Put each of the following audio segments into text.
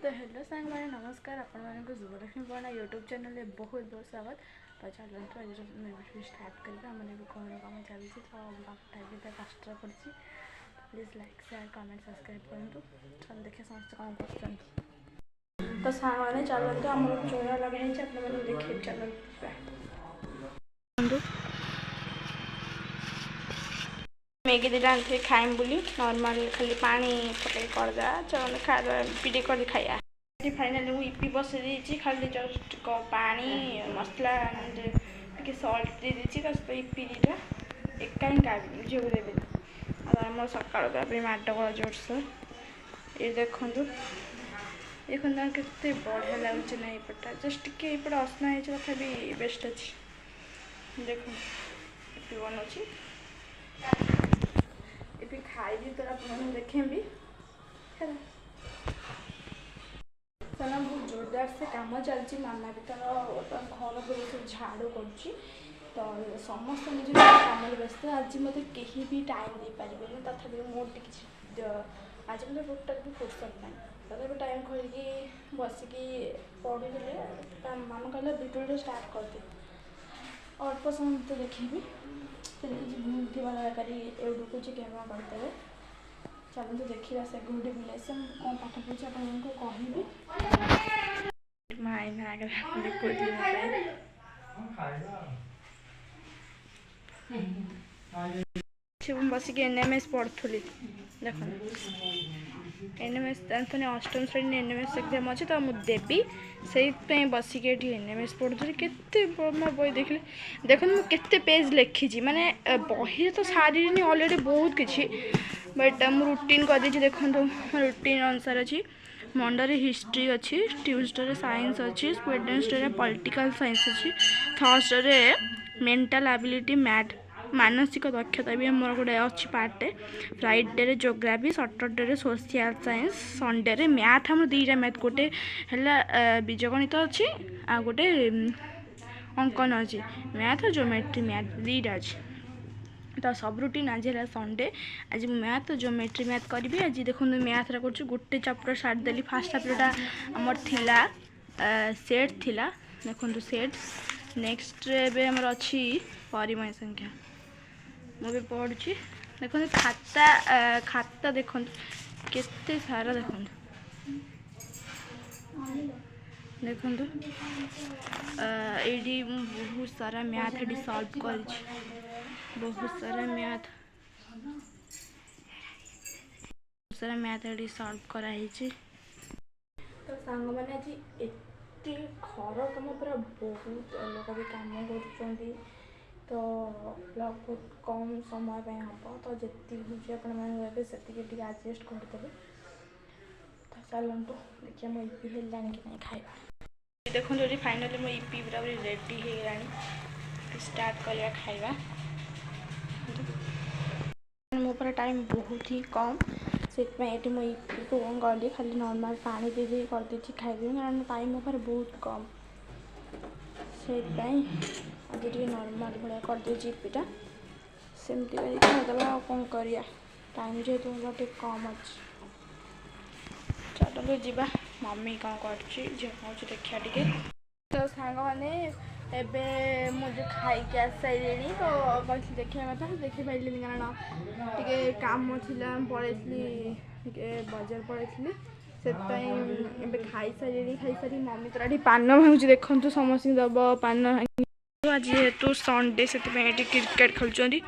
तो हेलो सांग मैंने नमस्कार आपण मानक शुभलक्ष्मी पढ़ा यूट्यूब चैनल में बहुत बहुत स्वागत। तो चलते आज भी स्टार्ट करवा आम कौन कम चलती तो बापटा भी कष्ट कर please like share comment subscribe करूँ। चल देखिए समस्त कौन कर तो सांग मैंने चलते आम चूड़ा लगे आपने देखिए चलते मैगी दुटा आनी खाइम बोली नॉर्मल खाली पानी पकड़ करदे चल खाद पीटे कर खाया। फाइनाली मुझे इपी बस देती खाली जस्ट पानी मसला टे सल्ट दे देती इपी दीटा एका ही खाबी झील देवी आम सका माडगोल जोरसोर ये देखूँ देखो के बढ़िया लगुच ना यपटा जस्ट टे यपटे असना हो तथा बेस्ट अच्छी देखो इपी बनाऊँ ये खाई तो आप देखें भी सना बहुत जोरदार से कम चलती मामा भी तर घर पर सब झाड़ू कर तो समस्त निज कम व्यस्त आज मत कहीं भी टाइम दे पारे तथा मोर आज मतलब टोटाल भी फुर्सत ना तथा टाइम खोलिकी बसिकी पढ़ुले मामा कहला भिडियो स्टार्ट करदे अल्प समय तो देखेबी भूलती वाला एवढुक कैमरा करदे। चलते देखा से गोटे बुले से कौन पाठ पढ़ी आपको कहबी माई ना बसिक एनएमएस पढ़ुली देख एनएमएस अष्टम श्रेणी एनएमएस एग्जाम अच्छे तो मुझे देवी से बसिक एनएमएस पढ़ुली के मो बही देख देख मुझे पेज लिखी माने बही तो सारी अलरेडी बहुत किसी बट मु रूटीन कर दी देखो रूटीन अनुसार अच्छी मंडे हिस्ट्री अच्छी ट्यूसडे साइंस अच्छी वेडनेसडे पॉलिटिकल साइंस अच्छी थर्सडे मेंटल एबिलिटी मैथ मानसिक दक्षता भी मोर गोटे अच्छी Partey Friday geography Saturday social science Sunday math आम दीटा मैथ गोटे है बीजगणित अच्छी आ गोटे अंकन अच्छी मैथ और ज्योमेट्री मैथ दीटा अच्छी तो सब रूटीन आज है संडे आज मैथ ज्योमेट्री मैथ करी आज देखो मैथ कर गोटे चैप्टर सारी देली फास्ट चैप्टरटा आमर थिला सेट थिला देखो सेट नेक्स्ट एमर अच्छी परिमय संख्या मुझे पढ़ुची देखो खाता खाता देखो केते सारा देखो देखो ये बहुत सारा मैथ ये सॉल्व कर बहुत सारा मैथ ये सॉल्व कराई तो सांग मैंने आज एत घर कम पूरा बहुत लोग भी कम कर तो ब्लॉग बहुत कम समय हम तो जी हूँ आपे से एडजस्ट करदे तो चलतु देखिए मो इपी है कि नहीं खाଇବା देखो ये फाइनली मो इपी पूरा रेडी हो स्टार्ट करवा खाଇବା मो पर टाइम बहुत ही कम से मो इपी को कौन कली खाली नॉर्मल पानी दे दी कर दी खाइदेवी कारण टाइम मो पर बहुत कम से आज टे नॉर्मल भाया करदे इपीटा सेमती खाईदे कौन करिया टाइम जेहतु टे कम अच्छी चलो जीवा मम्मी कौन कर देखा टे तो सांग मैंने एबे मुझे खाई आस सारे तो कहीं देखा कथा देखी पारे कारण टे कम था पड़े बजार पड़े से खाई सारी मम्मी तो पान भांगी देखो समस्त दब पान आज जेहेतु संडे से क्रिकेट खेलुँच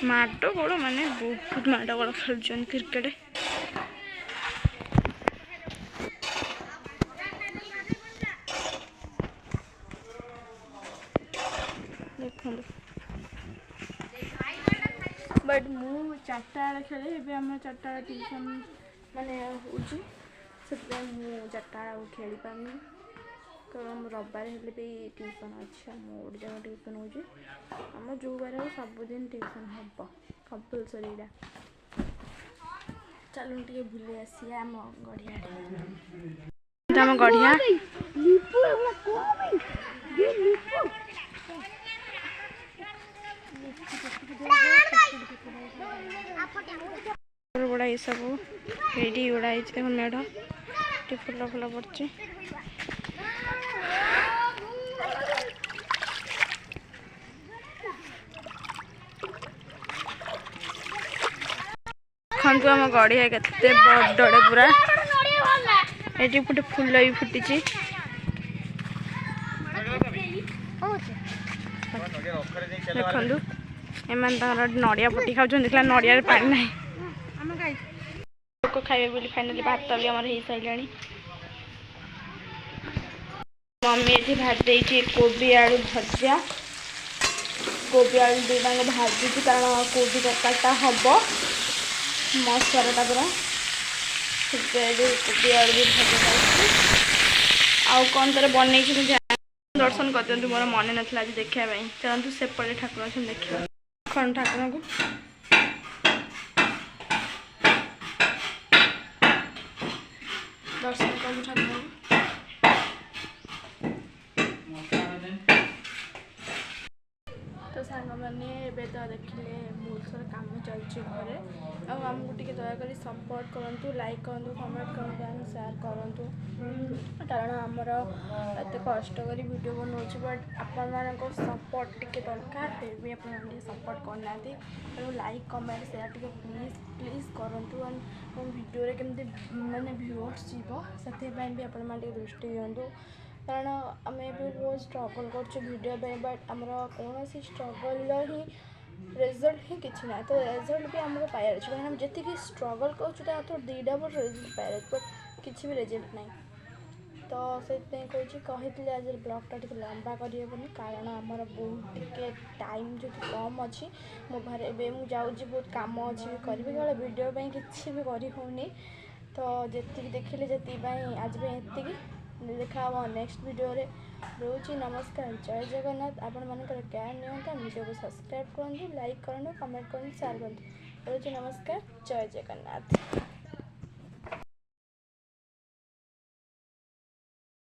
माडगोल माने बहुत माडगोल खेलुँच क्रिकेट देखो बट मु चार्टा खेले ए आम चार्टा ट्यूशन माने होची चार्टा खेली पानी कारण रविवार हेल्ले भी ट्यूशन अच्छे गोटे जगह ट्यूशन होम जो बार सबुदिन ट्यूशन हम कंपलसरी चलो टे बुले आसी आम गढ़िया आम गढ़िया बड़ा ये सब रेडी उड़ा मेढ़ ଏଠି ଫୁଲ ଫୁଲ ପଡ଼ୁଛି। ଦେଖନ୍ତୁ ଆମ ଗଡ଼ିଆ କେତେ ବଡ଼ଟେ ପୁରା। ଏଠି ଗୋଟେ ଫୁଲ ବି ଫୁଟିଛି। ଦେଖନ୍ତୁ ଏମାନେ ତାଙ୍କର ନଡ଼ିଆ ପଟି ଖାଉଛନ୍ତି। ଦେଖିଲା ନଡ଼ିଆରେ ପାଣି ନାହିଁ। ଲୋକ ଖାଇବେ ବୋଲି ଫାଇନାଲି ଭାତ ବି ଆମର ହେଇସାରିଲାଣି। मम्मी ये भाज देती कोबी आलू भजा। कोबी आलू दुटा भाजी कारण कोबी तरकारीटा हम मसलाटा पूरा कोबी आलू भी भजा आउ कौन तर बन दर्शन कर दिखाँ मोर मन नाला आज देखापी चलतु सेपटे ठाकुर अच्छे देखा खन ठाकुर को दर्शन कलु ठाकुर तो सांग मैंने तो देखिले बहुत सारा काम चलती घरे आमको टे दयाकोरी सपोर्ट करूँ लाइक करूँ कमेंट करूँ एंड शेयर करूँ कारण आमर एत कष्ट कर वीडियो बनाऊँ बट आपण मान सपोर्ट टे दरकार फिर भी आप सपोर्ट करना तेणु लाइक कमेंट शेयर टे प्लीज प्लीज करूँ एंड वीडियो केमती माने व्यूअर्स जीव से भी आपण दृष्टि दिंतु कारण आम बहुत स्ट्रगल करीडियो बट आमर कौन स्ट्रगल ही रिजल्ट ही किसी ना तो रिजल्ट भी आमको पाइबार अच्छे कहना जी स्ट्रगल कर दीटा बट रिजल्ट पाइबार बट किसी भी रिजल्ट ना तो से कही आज ब्लॉगटा टे लंबा करनी कारण आमर बहुत टे टाइम जो कम अच्छी मो बाहर एवं मुझे बहुत कम अच्छी करी केवल वीडियो किसी भी करनी तो जी देखिले जी आज ये देखा नेक्स्ट वीडियो रे रोची नमस्कार जय जगन्नाथ आपण मानकर केयर नियंता वीडियो को सब्सक्राइब करूँ लाइक करूँ कमेंट करूँ शेयर करूँ रोची नमस्कार जय जगन्नाथ।